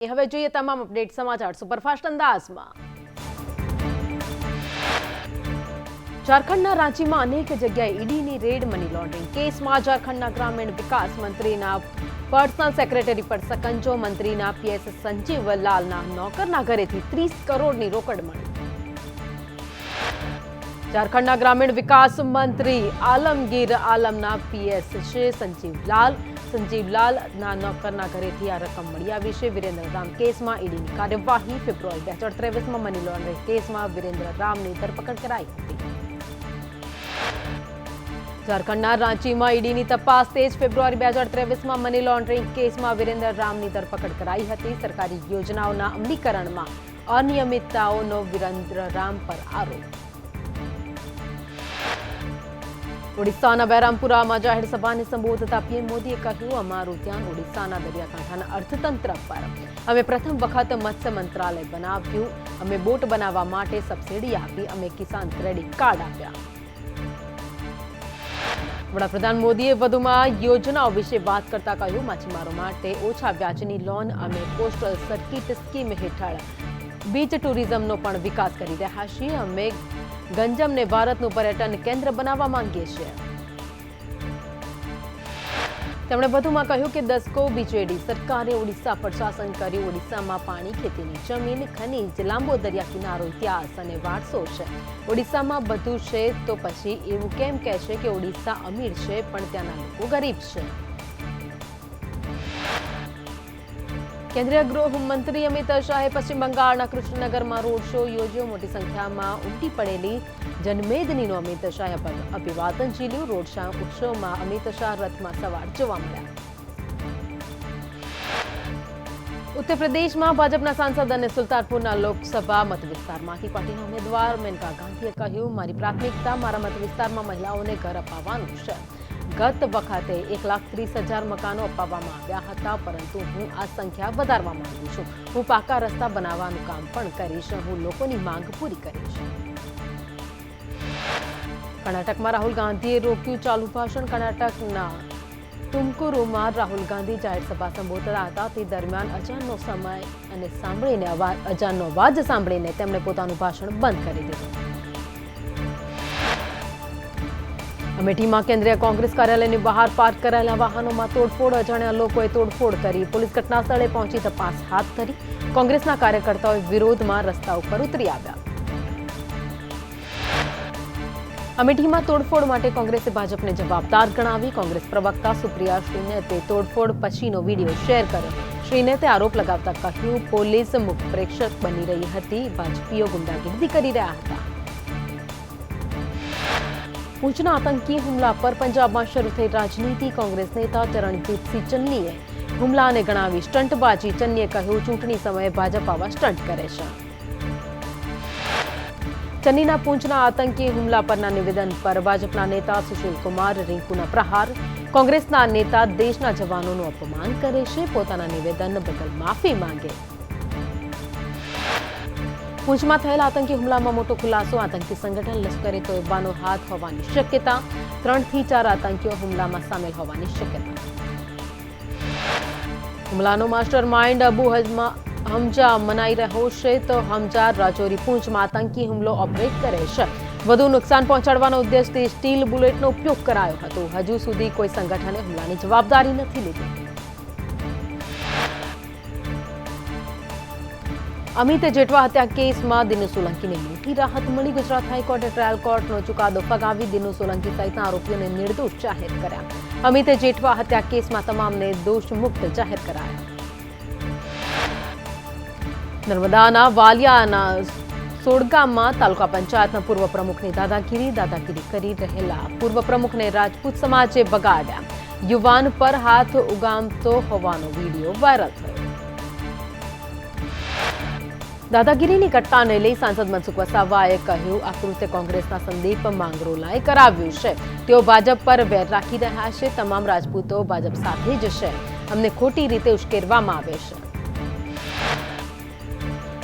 હવે જોઈએ તમામ અપડેટ સમાચાર સુપરફાસ્ટ અંદાજમાં। ઝારખંડના રાંચીમાં અનેક જગ્યાએ ઈડીની રેડ મની લોન્ડરિંગ કેસમાં ઝારખંડના ગ્રામીણ વિકાસ મંત્રીના પર્સનલ સેક્રેટરી પર સકંજો, મંત્રીના પીએસ સંજીવ લાલના નોકરના ઘરેથી 30 કરોડની રોકડ મળી। ઝારખંડના ગ્રામીણ વિકાસ મંત્રી આલમગીર આલમના પીએસ છે સંજીવ લાલના નોકરના ઘરેથી આ રકમ મળી આવી છે। વિરેન્દ્ર રામ કેસમાં ઈડીની કાર્યવાહી। ફેબ્રુઆરી 2023માં મની લોન્ડરિંગ કેસમાં વિરેન્દ્ર રામની ધરપકડ કરાઈ હતી। ઝારખંડના રાંચીમાં ઈડીની તપાસ તેજ। ફેબ્રુઆરી 2023માં મની લોન્ડરિંગ કેસમાં વિરેન્દ્ર રામની ધરપકડ કરાઈ હતી। સરકારી યોજનાઓના અમલીકરણમાં અનિયમિતતાઓનો વિરેન્દ્ર રામ પર આરોપ। ઓડિશાના બહેરામપુરામાં જાહેર સભાને સંબોધતા પીએમ મોદીએ કહ્યું, અમારું ધ્યાન ઓડિશાના દરિયાકાંઠાના અર્થતંત્ર પર। અમે પ્રથમ વખત મત્સ્ય મંત્રાલય બનાવ્યું। અમે બોટ બનાવવા માટે સબસિડી આપી। અમે કિસાન ક્રેડિટ કાર્ડ આપ્યા। વડાપ્રધાન મોદીએ વધુમાં યોજનાઓ વિશે વાત કરતા કહ્યું, માછીમારો માટે ઓછા વ્યાજની લોન। અમે કોસ્ટલ સર્કિટ સ્કીમ હેઠળ બીચ ટુરિઝમનો પણ વિકાસ કરી રહ્યા છીએ। અમે ગંજમને ભારતનું પર્યટન કેન્દ્ર બનાવવા માંગીએ છીએ। તેમણે વધુમાં કહ્યું કે દસકો બીજેડી સરકારે ઓડિશા પર શાસન કર્યું। ઓડિશામાં પાણી, ખેતીની જમીન, ખનીજ, લાંબો દરિયા કિનારો, ઇતિહાસ અને વારસો છે। ઓડિશામાં બધું છે તો પછી એવું કેમ કહે છે કે ઓડિશા અમીર છે પણ ત્યાંના લોકો ગરીબ છે? કેન્દ્રીય ગૃહમંત્રી અમિત શાહે પશ્ચિમ બંગાળના કૃષ્ણનગરમાં રોડ શો યોજ્યો। મોટી સંખ્યામાં ઉમટી પડેલી જનમેદનીનું અમિત શાહે અભિવાદન ઝીલ્યું। રોડ શો ઉત્સવમાં અમિત શાહ રથમાં સવાર જોવા મળ્યા। ઉત્તર પ્રદેશમાં ભાજપના સાંસદ અને સુલતાનપુરના લોકસભા મતવિસ્તારમાંથી પાર્ટીના ઉમેદવાર મેનકા ગાંધીએ કહ્યું, મારી પ્રાથમિકતા મારા મતવિસ્તારમાં મહિલાઓને ઘર અપાવવાનું છે। ગત વખતે 1,30,000 મકાનો અપાવવામાં આવ્યા હતા, પરંતુ હું આ સંખ્યા વધારવા માંગુ છું। હું પાકા રસ્તા બનાવવાનું કામ પણ કરીશ। હું લોકોની માંગ પૂરી કરીશ। કર્ણાટકમાં રાહુલ ગાંધીએ રોક્યું ચાલુ ભાષણ। કર્ણાટકના તુમકુરુમાં રાહુલ ગાંધી જાહેર સભા સંબોધતા હતા। તે દરમિયાન અજાનનો અવાજ સાંભળીને તેમણે પોતાનું ભાષણ બંધ કરી દીધું। અમેઠીમાં કેન્દ્રીય કોંગ્રેસ કાર્યાલયની બહાર પાર્ક કરાયેલા વાહનોમાં તોડફોડ। અજાણ્યા લોકોએ તોડફોડ કરી। પોલીસ ઘટના સ્થળે પહોંચી તપાસ હાથ ધરી। કોંગ્રેસના કાર્યકર્તાઓએ વિરોધમાં રસ્તા ઉપર ઉતરી આવ્યા। અમેઠીમાં તોડફોડ માટે કોંગ્રેસે ભાજપને જવાબદાર ગણાવી। કોંગ્રેસ પ્રવક્તા સુપ્રિયા શ્રીનેતે તોડફોડ પછીનો વિડીયો શેર કર્યો। શ્રીનેતે આરોપ લગાવતા કહ્યું, પોલીસ મુખ્ય પ્રેક્ષક બની રહી હતી। ભાજપીઓ ગુંડાગીરી કરી રહ્યા હતા। પૂંછના આતંકી હુમલા પર પંજાબમાં શરૂ થઈ રાજનીતિ। કોંગ્રેસ નેતા ચરણજીતસિંહ ચન્નીએ હુમલાને ગણાવી સ્ટંટબાજી। ચન્નીએ કહ્યું, ચૂંટણી સમયે ભાજપ આવા સ્ટંટ કરે છે। ચન્નીના પૂંછના આતંકી હુમલા પરના નિવેદન પર ભાજપના નેતા સુશીલ કુમાર રિંકુના પ્રહાર। કોંગ્રેસના નેતા દેશના જવાનોનું અપમાન કરે છે, પોતાના નિવેદન બદલ માફી માંગે। પૂંછમાં થયેલા આતંકી હુમલામાં મોટો ખુલાસો। આતંકી સંગઠન લશ્કરે તોયબાનો હાથ હોવાની શક્યતા। 3 થી 4 આતંકીઓ હુમલામાં સામેલ હોવાની શક્યતા। હુમલાનો માસ્ટર માઇન્ડ અબુ હમજા મનાઈ રહ્યો છે, તો હમજા રાજૌરી પૂંછમાં આતંકી હુમલો ઓપરેટ કરે છે। વધુ નુકસાન પહોંચાડવાના ઉદ્દેશથી સ્ટીલ બુલેટનો ઉપયોગ કરાયો હતો। હજુ સુધી કોઈ સંગઠને હુમલાની જવાબદારી નથી લીધી। અમિત જેઠવા હત્યા કેસમાં દિનુ સોલંકીને મોટી રાહત મળી। ગુજરાત હાઈકોર્ટે ટ્રાયલ કોર્ટનો ચુકાદો ફગાવી દિનુ સોલંકી સહિતના આરોપીઓને નિર્દોષ જાહેર કર્યા। અમિત જેઠવા હત્યા કેસમાં તમામને દોષમુક્ત જાહેર કરાયા। નર્મદાના વાલિયાના સોડગામમાં તાલુકા પંચાયતના પૂર્વ પ્રમુખની દાદાગીરી કરી રહેલા પૂર્વ પ્રમુખને રાજપૂત સમાજે બગાડ્યા। યુવાન પર હાથ ઉગામતો હોવાનો વિડીયો વાયરલ થયો। દાદાગીરીની ઘટનાને લઈ સાંસદ મનસુખ વસાવાએ કહ્યું, આ કૃત્ય કોંગ્રેસના સંદીપ માંગરોલાએ કરાવ્યું છે। તેઓ ભાજપ પર વેર રાખી રહ્યા છે। તમામ રાજપૂતો ભાજપ સાથે જ છે। અમને ખોટી રીતે ઉશ્કેરવામાં આવે છે।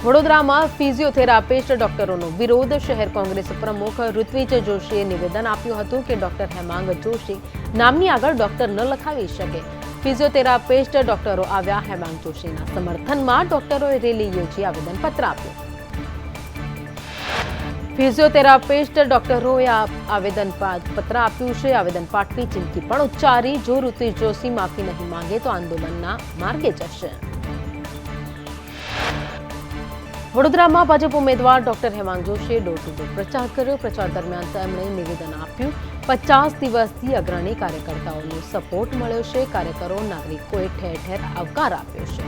વડોદરામાં ફિઝિયોથેરાપિસ્ટ ડોક્ટરોનો વિરોધ। શહેર કોંગ્રેસ પ્રમુખ ઋત્વિજ જોશીએ નિવેદન આપ્યું હતું કે ડોક્ટર હેમાંગ જોશી નામની આગળ ડોક્ટર ન લખાવી શકે। ફિઝિયોથેરાપિસ્ટ ડોક્ટરો આવ્યા હેમાંગ જોશીના સમર્થનમાં ડોક્ટરોએ રેલી યોજી આવેદનપત્ર આપ્યું. ફિઝિયોથેરાપિસ્ટ ડોક્ટરોએ આવેદનપત્ર આપ્યું છે. આવેદન પાઠવી ચીમકી પણ ઉચ્ચારી, જો ઋષિ જોશી માફી નહીં માંગે તો આંદોલનના માર્ગે જશે. વડોદરામાં ભાજપ ઉમેદવાર ડોક્ટર હેમાંગ જોશીએ ડોર ટુ ડોર પ્રચાર કર્યો. પ્રચાર દરમિયાન તેમણે નિવેદન આપ્યું. 50 દિવસથી અગ્રણી કાર્યકર્તાઓનો સપોર્ટ મળ્યો છે. કાર્યકરો, નાગરિકોએ ઠેર ઠેર આવકાર આપ્યો છે.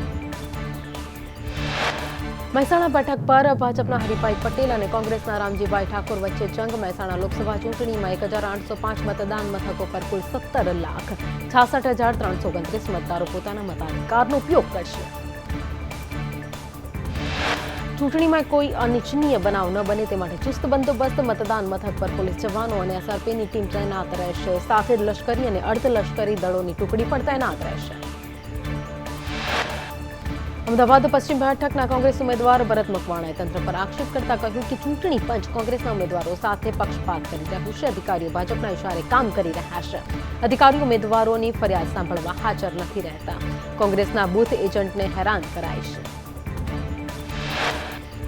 મહેસાણા બેઠક પર ભાજપના હરિભાઈ પટેલ અને કોંગ્રેસના રામજીભાઈ ઠાકોર વચ્ચે જંગ. મહેસાણા લોકસભા ચૂંટણીમાં 1805 મતદાન મથકો પર કુલ 17,66,329 મતદારો પોતાના મતાધિકારનો ઉપયોગ કરશે. ચૂંટણીમાં કોઈ અનિચ્છનીય બનાવ ન બને તે માટે ચુસ્ત બંદોબસ્ત. મતદાન મથક પર પોલીસ જવાનો અને એસઆરપીની ટીમ તૈનાત રહેશે. સાથે જ લશ્કરી અને અર્ધલશ્કરી દળોની ટુકડી પણ તૈનાત રહેશે. અમદાવાદ પશ્ચિમ બેઠકના કોંગ્રેસ ઉમેદવાર ભરત મકવાણાએ તંત્ર પર આક્ષેપ કરતા કહ્યું કે ચૂંટણી પંચ કોંગ્રેસના ઉમેદવારો સાથે પક્ષપાત કરી રહ્યું છે. અધિકારીઓ ભાજપના ઇશારે કામ કરી રહ્યા છે. અધિકારીઓ ઉમેદવારોની ફરિયાદ સાંભળવા હાજર નથી રહેતા. કોંગ્રેસના બૂથ એજન્ટને હેરાન કરાય છે.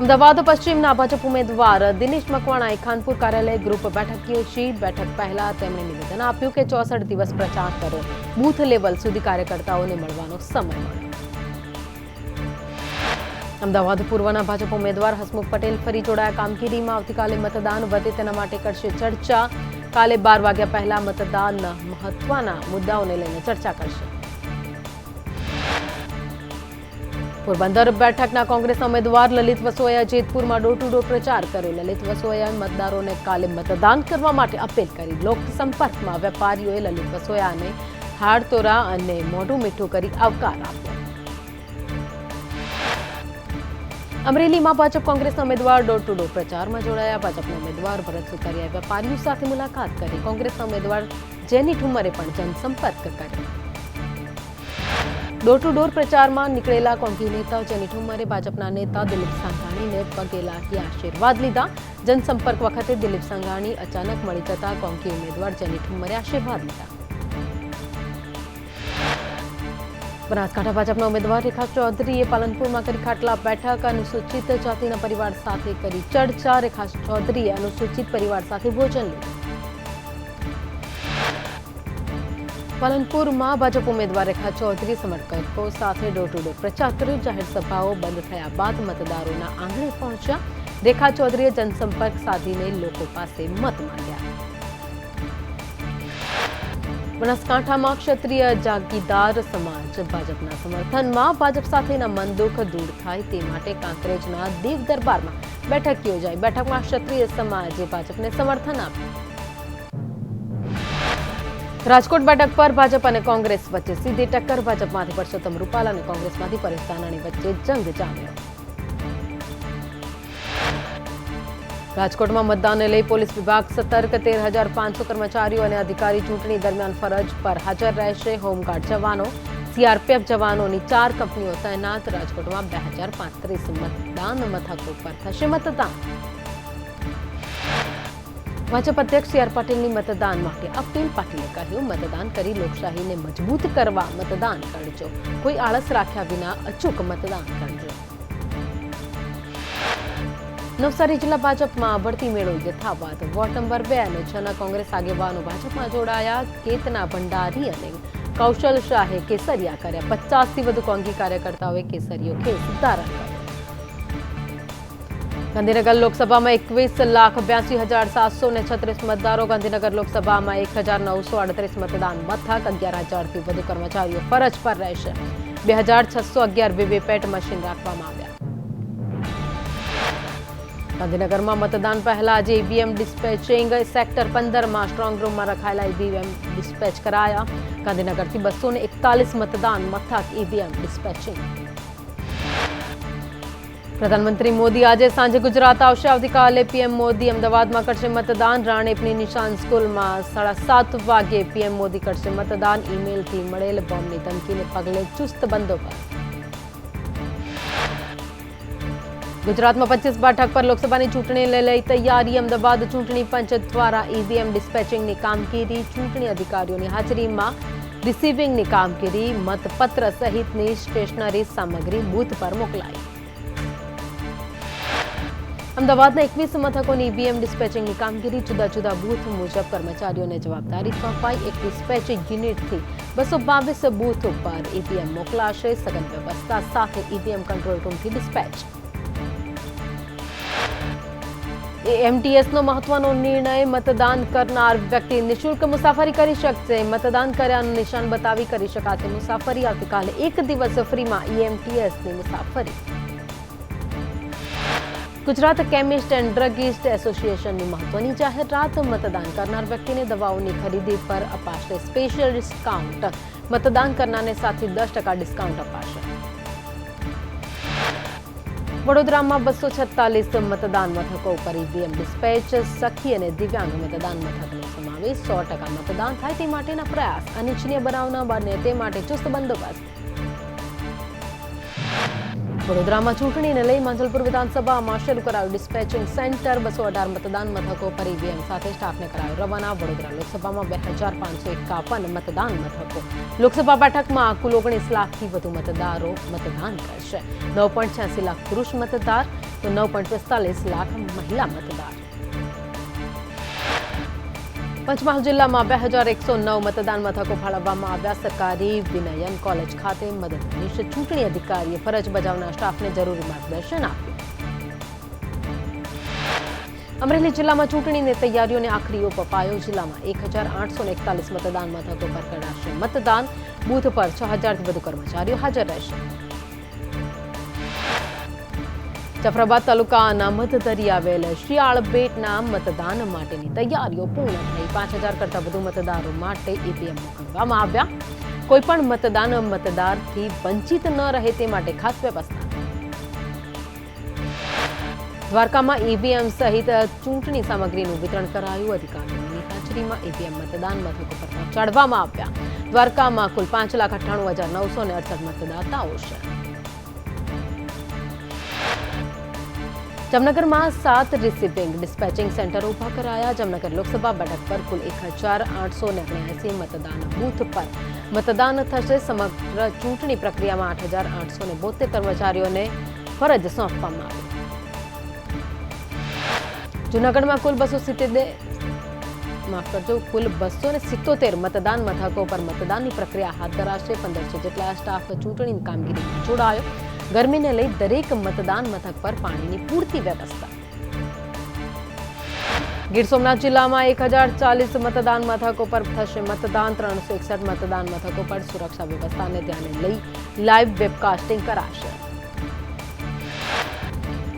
અમદાવાદ પશ્ચિમના ભાજપ ઉમેદવાર દિનેશ મકવાણાએ ખાનપુર કાર્યાલય ગ્રુપ બેઠક યોજી. બેઠક પહેલા તેમણે નિવેદન આપ્યું કે 64 દિવસ પ્રચાર કર્યો. બૂથ લેવલ સુધી કાર્યકર્તાઓને મળવાનો સમય મળ્યો. અમદાવાદ પૂર્વના ભાજપ ઉમેદવાર હસમુખ પટેલ ફરી જોડાયા કામગીરીમાં. આવતીકાલે મતદાન વધે તેના માટે કરશે ચર્ચા. કાલે 12 વાગ્યા પહેલા મતદાનના મહત્વના મુદ્દાઓને લઈને ચર્ચા કરશે. પોરબંદર બેઠકના કોંગ્રેસના ઉમેદવાર લલિત વસોયાએ જેતપુરમાં ડોર ટુ ડોર પ્રચાર કર્યો. લલિત વસોયાએ મતદારોને કાલે મતદાન કરવા માટે અપીલ કરી. લોકસંપર્કમાં વેપારીઓએ લલિત વસોયાને હાડતોરા અને મોઢું મીઠું કરી આવકાર આપ્યો. અમરેલીમાં ભાજપ કોંગ્રેસના ઉમેદવાર ડોર ટુ ડોર પ્રચારમાં જોડાયા. ભાજપના ઉમેદવાર ભરત સુતરિયાએ વેપારીઓ સાથે મુલાકાત કરી. કોંગ્રેસના ઉમેદવાર જેની ઠુમ્મરે પણ જનસંપર્ક કર્યો. ડોર ટુ ડોર પ્રચારમાં નીકળેલા કોંગી નેતા જેની ઠુમ્મરે ભાજપના નેતા દિલીપ સંઘાણીને પગે લાગી આશીર્વાદ લીધા. જનસંપર્ક વખતે દિલીપ સંઘાણી અચાનક મળી જતા કોંગી ઉમેદવાર જેની ઠુમ્મરે આશીર્વાદ લીધા. બનાસકાંઠા ભાજપના ઉમેદવાર રેખા ચૌધરીએ પાલનપુરમાં કરી ખાટલા બેઠક. અનુસૂચિત જાતિના પરિવાર સાથે કરી ચર્ચા. રેખા ચૌધરીએ અનુસૂચિત પરિવાર સાથે ભોજન લીધું. પાલનપુરમાં ભાજપ ઉમેદવાર રેખા ચૌધરી સમર્થકો સાથે ડોર ટુ ડોર પ્રચાર કર્યો. જાહેર સભાઓ બંધ થયા બાદ મતદારોના આંગણે પહોંચ્યા. રેખા ચૌધરીએ જનસંપર્ક સાધીને લોકો પાસે મત માંગ્યા. બનાસકાંઠામાં ક્ષત્રિય જાગીરદાર સમાજ ભાજપના સમર્થનમાં. ભાજપ સાથેના મન દુઃખ દૂર થાય તે માટે કાંકરેજના દેવ દરબારમાં બેઠક યોજાઈ. બેઠકમાં ક્ષત્રિય સમાજે ભાજપને સમર્થન આપ્યું. રાજકોટ બેઠક પર ભાજપ અને કોંગ્રેસ વચ્ચે સીધી ટક્કર. ભાજપમાંથી પરસોત્તમ રૂપાલા અને કોંગ્રેસમાંથી પરેશ ધાનાણી વચ્ચે જંગ જામ્યો. રાજકોટમાં મતદાનને લઈ પોલીસ વિભાગ સતર્ક. 13,500 કર્મચારીઓ અને અધિકારી ચૂંટણી દરમિયાન ફરજ પર હાજર રહેશે. હોમગાર્ડ જવાનો, સીઆરપીએફ જવાનોની 4 કંપનીઓ તૈનાત. રાજકોટમાં 2035 મતદાન મથકો પર થશે મતદાન. ભાજપ અધ્યક્ષ સી આર પાટીલની મતદાન માટે અપીલ. પાટીલે કહ્યું, મતદાન કરી લોકશાહીને મજબૂત કરવા મતદાન કરજો. કોઈ આળસ રાખ્યા વિના અચૂક મતદાન કરજો. નવસારી જિલ્લા ભાજપમાં ભરતી મેળો યથાવત. વોર્ડ નંબર 2 અને 6ના કોંગ્રેસ આગેવાનો ભાજપમાં જોડાયા. કેતના ભંડારી અને કૌશલ શાહે કેસરિયા કર્યા. 50થી વધુ કોંગી કાર્યકર્તાઓએ કેસરીયો ખેસ ધારણ કર્યો. ગાંધીનગર લોકસભામાં 21,82,736 મતદારો. ગાંધીનગર લોકસભામાં 1,938 મતદાન મથક. 11,000થી વધુ કર્મચારીઓ ફરજ પર રહેશે. 2,611 વીવીપેટ મશીન રાખવામાં આવ્યા. ગાંધીનગરમાં મતદાન પહેલા આજે ઈવીએમ ડિસ્પેચિંગ. સેક્ટર 15માં સ્ટ્રોંગ રૂમમાં રખાયેલા ઈવીએમ ડિસ્પેચ કરાયા. ગાંધીનગરથી 241 મતદાન મથક ઈવીએમ ડિસ્પેચિંગ. પ્રધાનમંત્રી મોદી આજે સાંજે ગુજરાત આવશે. આવતીકાલે પીએમ મોદી અમદાવાદમાં કરશે મતદાન. રાણેપની નિશાન સ્કૂલમાં 7:30 વાગ્યે પીએમ મોદી કરશે મતદાન. ઈમેલથી મળેલ બોમ્બની ધમકીને પગલે ચુસ્ત બંદોબસ્ત. ગુજરાતમાં 25 બેઠક પર લોકસભાની ચૂંટણીને લઈ તૈયારી. અમદાવાદ ચૂંટણી પંચ દ્વારા ઈવીએમ ડિસ્પેચિંગની કામગીરી. ચૂંટણી અધિકારીઓની હાજરીમાં રિસીવિંગની કામગીરી, મતપત્ર સહિતની સ્ટેશનરી સામગ્રી બૂથ પર મોકલાઈ. અમદાવાદના 21 મથકોની ઈવીએમ ડિસ્પેચિંગની કામગીરી, જુદા જુદા બૂથ મુજબ કર્મચારીઓને જવાબદારી સોંપાઈ. એક ડિસ્પેચિંગ યુનિટથી 222 બૂથ ઉપર ઈવીએમ મોકલાશે. સઘન વ્યવસ્થા સાથે ઈવીએમ કંટ્રોલ રૂમથી ડિસ્પેચ. એએમટીએસનો મહત્વનો નિર્ણય, મતદાન કરનાર વ્યક્તિ નિઃશુલ્ક મુસાફરી કરી શકશે. મતદાન કર્યાનું નિશાન બતાવી કરી શકાશે મુસાફરી. આવતીકાલે 1 દિવસ ફ્રીમાં એએમટીએસની મુસાફરી. ગુજરાત કેમિસ્ટ એન્ડ ડ્રગિસ્ટ એસોસિએશનની મહત્વની જાહેરાત, મતદાન કરનાર વ્યક્તિને દવાઓની ખરીદી પર અપાશે સ્પેશિયલ ડિસ્કાઉન્ટ. મતદાન કરનારને 7% ડિસ્કાઉન્ટ અપાશે. વડોદરામાં 246 મતદાન મથકો ઉપર ઈવીએમ ડિસ્પેચ, સખી અને દિવ્યાંગ મતદાન મથકનો સમાવેશ. 100% મતદાન થાય તે માટેના પ્રયાસ, અનિચ્છનીય બનાવ ન બને તે માટે ચુસ્ત બંદોબસ્ત. વડોદરામાં ચૂંટણીને લઈ માંજલપુર વિધાનસભામાં શરૂ કરાયું ડિસ્પેચિંગ સેન્ટર. 218 મતદાન મથકો પર ઈવીએમ સાથે સ્ટાફને કરાયો રવાના. વડોદરા લોકસભામાં 2551 મતદાન મથકો. લોકસભા બેઠકમાં કુલ 19 લાખથી વધુ મતદારો મતદાન કરશે. 9.86 લાખ પુરુષ મતદાર તો 9.45 લાખ મહિલા મતદાર. પંચમહાલ જિલ્લામાં 2109 મતદાન મથકો ફાળવવામાં આવ્યા. સરકારી વિનયન કોલેજ ખાતે મદદનીશ ચૂંટણી અધિકારીએ ફરજ બજાવનાર સ્ટાફને જરૂરી માર્ગદર્શન આપ્યું. અમરેલી જિલ્લામાં ચૂંટણીની તૈયારીઓને આખરી ઓપ અપાયો. જિલ્લામાં 1841 મતદાન મથકો પર કરાશે મતદાન. બૂથ પર 6000થી વધુ કર્મચારીઓ હાજર રહેશે. જાફરાબાદ તાલુકાના મધદરી આવેલ શિયાળ બેટના મતદાન માટેની તૈયારીઓ પૂર્ણ થઈ. 5000 કરતાં વધુ મતદારો માટે ઈવીએમ મોકલવામાં આવ્યા. કોઈપણ મતદારથી વંચિત ન રહે તે માટે ખાસ વ્યવસ્થા. દ્વારકામાં ઈવીએમ સહિત ચૂંટણી સામગ્રીનું વિતરણ કરાયું. અધિકારીઓની હાજરીમાં ઈવીએમ મતદાન મથકો પર પહોંચાડવામાં આવ્યા. દ્વારકામાં કુલ 5,98,968 મતદાતાઓ છે. જામનગરમાં 7 રિસીવિંગ ડિસ્પેચિંગ સેન્ટર ઉભા કરાયા. જામનગર લોકસભા બેઠક પર કુલ 1879 મતદાન બૂથ પર મતદાન થશે. સમગ્ર ચૂંટણી પ્રક્રિયામાં 8872 કર્મચારીઓને ફરજ સોંપવામાં આવી. જૂનાગઢમાં કુલ 277 મતદાન મથકો પર મતદાનની પ્રક્રિયા હાથ ધરાશે. 1500 જેટલા સ્ટાફ ચૂંટણીની કામગીરીમાં જોડાયો. ગરમીને લઈ દરેક મતદાન મથક પર પાણીની પૂરતી વ્યવસ્થા. ગીર સોમનાથ જિલ્લામાં 1040 મતદાન મથકો પર થશે મતદાન. 361 મતદાન મથકો પર સુરક્ષા વ્યવસ્થાને ધ્યાને લઈ લાઈવ વેબકાસ્ટિંગ કરાશે.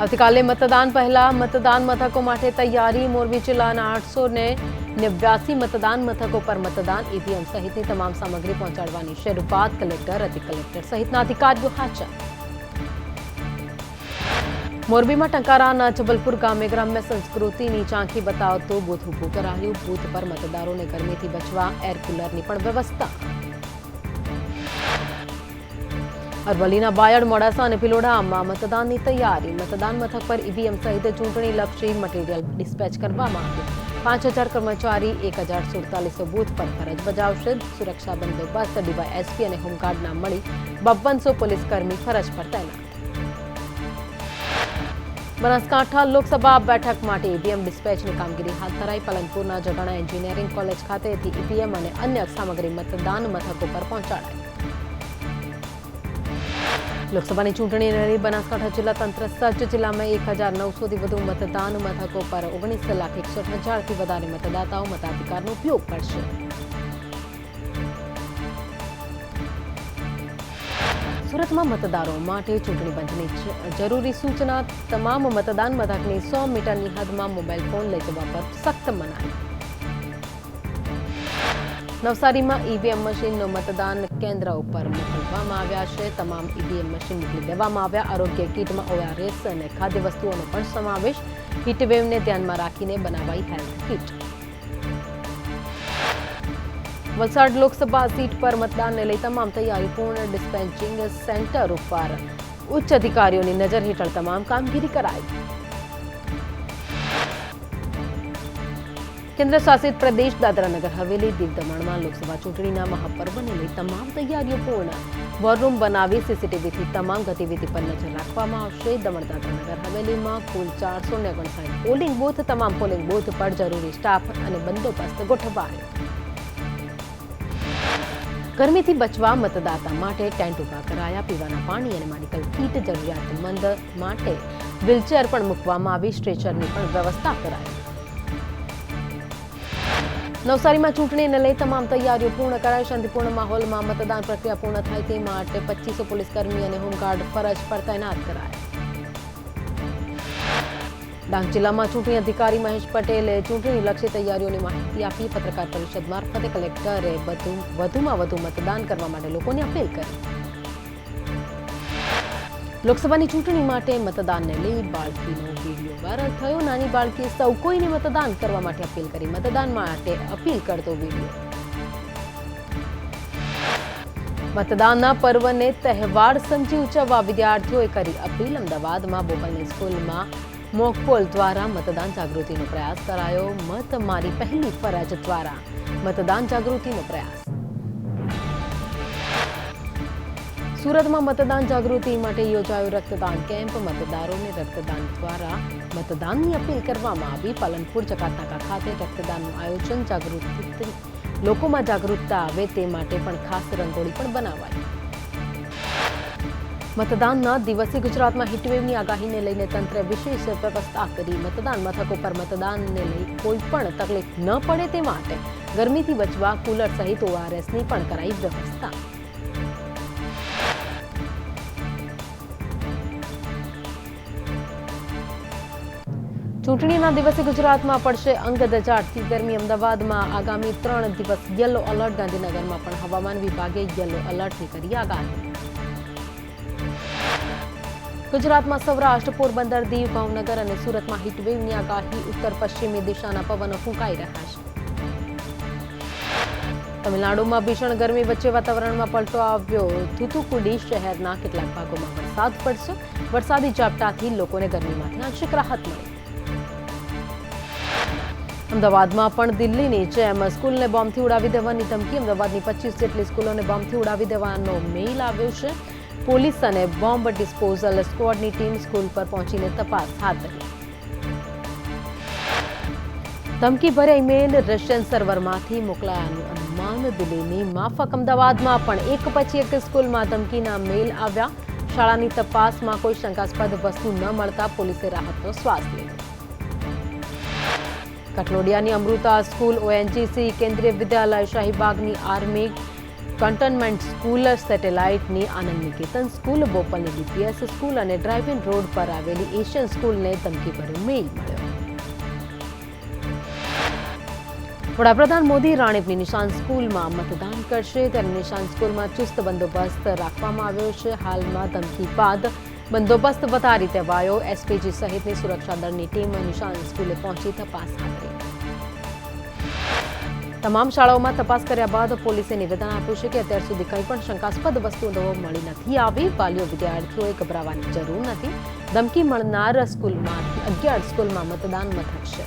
આવતીકાલે મતદાન પહેલા મતદાન મથકો માટે તૈયારી. મોરબી જિલ્લાના 889 મતદાન મથકો પર મતદાન. ઈવીએમ સહિતની તમામ સામગ્રી પહોંચાડવાની શરૂઆત. કલેક્ટર, અધિક કલેક્ટર સહિતના અધિકારીઓ હાજર. મોરબીમાં ટંકારાના જબલપુર ગામે ગ્રામ્ય સંસ્કૃતિની ઝાંખી બતાવતું બૂથ ઊભું કરાયું. બૂથ પર મતદારોને ગરમીથી બચવા એર કુલરની પણ વ્યવસ્થા. અરવલ્લીના બાયડ, મોડાસા અને ભિલોડામાં મતદાનની તૈયારી. મતદાન મથક પર ઈવીએમ સહિત ચૂંટણીલક્ષી મટીરીયલ ડિસ્પેચ કરવામાં આવ્યું. 5000 કર્મચારી 1047 બૂથ પર ફરજ બજાવશે. સુરક્ષા બંદોબસ્ત ડીવાયએસપી અને હોમગાર્ડના મળી 5200 પોલીસ કર્મી ફરજ પર તૈનાત. બનાસકાંઠા લોકસભા બેઠક માટે ઈવીએમ ડિસ્પેચની કામગીરી હાથ ધરાઈ. પાલનપુરના જગાણા એન્જિનિયરિંગ કોલેજ ખાતેથી ઈવીએમ અને અન્ય સામગ્રી મતદાન મથકો પર પહોંચાડાઈ. લોકસભાની ચૂંટણીને લઈ બનાસકાંઠા જિલ્લા તંત્ર સજ્જ. જિલ્લામાં 1900થી વધુ મતદાન મથકો પર 19,61,000થી વધારે મતદાતાઓ મતાધિકારનો ઉપયોગ કરશે. સુરતમાં મતદારો માટે ચૂંટણી પંચની જરૂરી સૂચના. તમામ મતદાન મથકની 100 મીટરની હદમાં મોબાઈલ ફોન લઈ જવા પર સખ્ત મનાઈ. નવસારીમાં ઈવીએમ મશીનનો મતદાન કેન્દ્ર ઉપર મોકલવામાં આવ્યા છે. તમામ ઈવીએમ મશીન મોકલી દેવામાં આવ્યા. આરોગ્ય કીટમાં ORS અને ખાદ્ય વસ્તુઓનો પણ સમાવેશ. હીટવેવને ધ્યાનમાં રાખીને બનાવાઈ health kit. Valsad Lok Sabha seat પર મતદાનને લઈ તમામ તૈયારી પૂર્ણ. ડિસ્પેચિંગ સેન્ટર ઉપર ઉચ્ચ અધિકારીઓની નજર હેઠળ તમામ કામગીરી કરાઈ. કેન્દ્ર શાસિત પ્રદેશ દાદરાનગર હવેલી દીવ દમણમાં લોકસભા ચૂંટણીના મહાપર્વને લઈ તમામ તૈયારીઓ પૂર્ણ. વોર રૂમ બનાવી સીસીટીવીથી તમામ ગતિવિધિ પર નજર રાખવામાં આવશે. દમણ દાદરાનગર હવેલીમાં કુલ 459 પોલિંગ બૂથ, તમામ પોલિંગ બૂથ પર જરૂરી સ્ટાફ અને બંદોબસ્ત ગોઠવાયો. ગરમીથી બચવા મતદાતા માટે ટેન્ટ ઉભા કરાયા. પીવાના પાણી અને મેડિકલ કીટ જરૂરિયાતમંદ માટે વ્હીલચેર પણ મૂકવામાં આવી. સ્ટ્રેચરની પણ વ્યવસ્થા કરાઈ. નવસારીમાં ચૂંટણીને લઈ તમામ તૈયારીઓ પૂર્ણ કરાઈ. શાંતિપૂર્ણ માહોલમાં મતદાન પ્રક્રિયા પૂર્ણ થાય તે માટે 2500 પોલીસકર્મી અને હોમગાર્ડ ફરજ પર તૈનાત કરાયા. ડાંગ જિલ્લામાં ચૂંટણી અધિકારી મહેશ પટેલે ચૂંટણીલક્ષી તૈયારીઓની માહિતી આપી. પત્રકાર પરિષદ મારફતે કલેક્ટરે વધુમાં વધુ મતદાન કરવા માટે લોકોને અપીલ કરી. લોકસભાની ચૂંટણી માટે મતદાનને લઈ બાળકીનો વિડીયો વાયરલ થયો. નાની બાળકીએ સૌ કોઈને મતદાન કરવા માટે અપીલ કરી. મતદાન માટે અપીલ કરતો વિડીયો. મતદાનના પર્વને તહેવાર સમજી ઉજવવા વિદ્યાર્થીઓએ કરી અપીલ. અમદાવાદમાં બોપલની સ્કૂલમાં મોકપોલ દ્વારા મતદાન જાગૃતિનો પ્રયાસ કરાયો. મત મારી પહેલી ફરજ દ્વારા મતદાન જાગૃતિનો પ્રયાસ. સુરતમાં મતદાન જાગૃતિ માટે યોજાયો રક્તદાન કેમ્પ. મતદારોને રક્તદાન દ્વારા મતદાનની અપીલ કરવામાં આવી. પાલનપુર ચકાતનાકા ખાતે રક્તદાનનું આયોજન. લોકોમાં જાગૃતતા આવે તે માટે પણ ખાસ રંગોળી પણ બનાવાઈ. મતદાનના દિવસે ગુજરાતમાં હીટવેવની આગાહીને લઈને તંત્રે વિશેષ વ્યવસ્થા કરી. મતદાન મથકો પર મતદાનને લઈ કોઈ પણ તકલીફ ન પડે તે માટે ગરમીથી બચવા કુલર સહિત ORSની પણ કરાઈ વ્યવસ્થા. ચૂંટણીના દિવસે ગુજરાતમાં પડશે અંગત ઝાડથી ગરમી. અમદાવાદમાં આગામી 3 દિવસ યલો એલર્ટ. ગાંધીનગરમાં પણ હવામાન વિભાગે યલો એલર્ટની કરી આગાહી. ગુજરાતમાં સૌરાષ્ટ્ર, પોરબંદર, દીવ, ભાવનગર અને સુરતમાં હીટવેવની આગાહી. ઉત્તર પશ્ચિમી દિશાના પવનો ફૂંકાઈ રહ્યા છે. તમિલનાડુમાં ભીષણ ગરમી વચ્ચે વાતાવરણમાં પલટો આવ્યો. થુથુકુડી શહેરના કેટલાક ભાગોમાં વરસાદ પડશે. વરસાદી ઝાપટાથી લોકોને ગરમીમાંથી આંશિક રાહત મળી. અમદાવાદમાં પણ દિલ્હીની જેમ સ્કૂલને બોમ્બથી ઉડાવી દેવાની ધમકી. અમદાવાદની 25 જેટલી સ્કૂલોને બોમ્બથી ઉડાવી દેવાનો મેઇલ આવ્યો છે. પોલીસ અને બોમ્બ ડિસ્પોઝલ સ્ક્વોડની ટીમ સ્કૂલ પર પહોંચીને તપાસ હાથ ધરી. ધમકી ભર્યા ઈમેલ રશિયન સર્વરમાંથી મોકલાયાનું અનુમાન. દિલ્હીની માફક અમદાવાદમાં પણ એક પછી એક સ્કૂલમાં ધમકીના મેઇલ આવ્યા. શાળાની તપાસમાં કોઈ શંકાસ્પદ વસ્તુ ન મળતા પોલીસે રાહતનો શ્વાસ લીધો. કઠલોડિયાની અમૃતા સ્કૂલ, ONGC કેન્દ્રીય વિદ્યાલય, શાહીબાગની army કન્ટોનમેન્ટ school, સેટેલાઇટની Anand Niketan school, બોપલની DPS school અને ડ્રાઇવ-ઇન રોડ પર આવેલી એશિયન સ્કૂલને ધમકીભર્યો મેઇલ મળ્યો. વડાપ્રધાન મોદી રાણીપની નિશાન સ્કૂલમાં મતદાન કરશે. ત્યારે નિશાન સ્કૂલમાં ચુસ્ત બંદોબસ્ત રાખવામાં આવ્યો છે. હાલમાં ધમકી બાદ બંદોબસ્ત વધારી દેવાયો. SPG સહિતની સુરક્ષા દળની ટીમ નિશાન સ્કૂલે પહોંચી તપાસ હાથ ધરી. તમામ શાળાઓમાં તપાસ કર્યા બાદ પોલીસે નિવેદન આપ્યું છે કે અત્યાર સુધી કંઈ પણ શંકાસ્પદ વસ્તુઓ મળી નથી આવી. વાલીઓ વિદ્યાર્થીઓએ ગભરાવાની જરૂર નથી. ધમકી મળનાર સ્કૂલમાંથી 11 સ્કૂલમાં મતદાન મથક છે.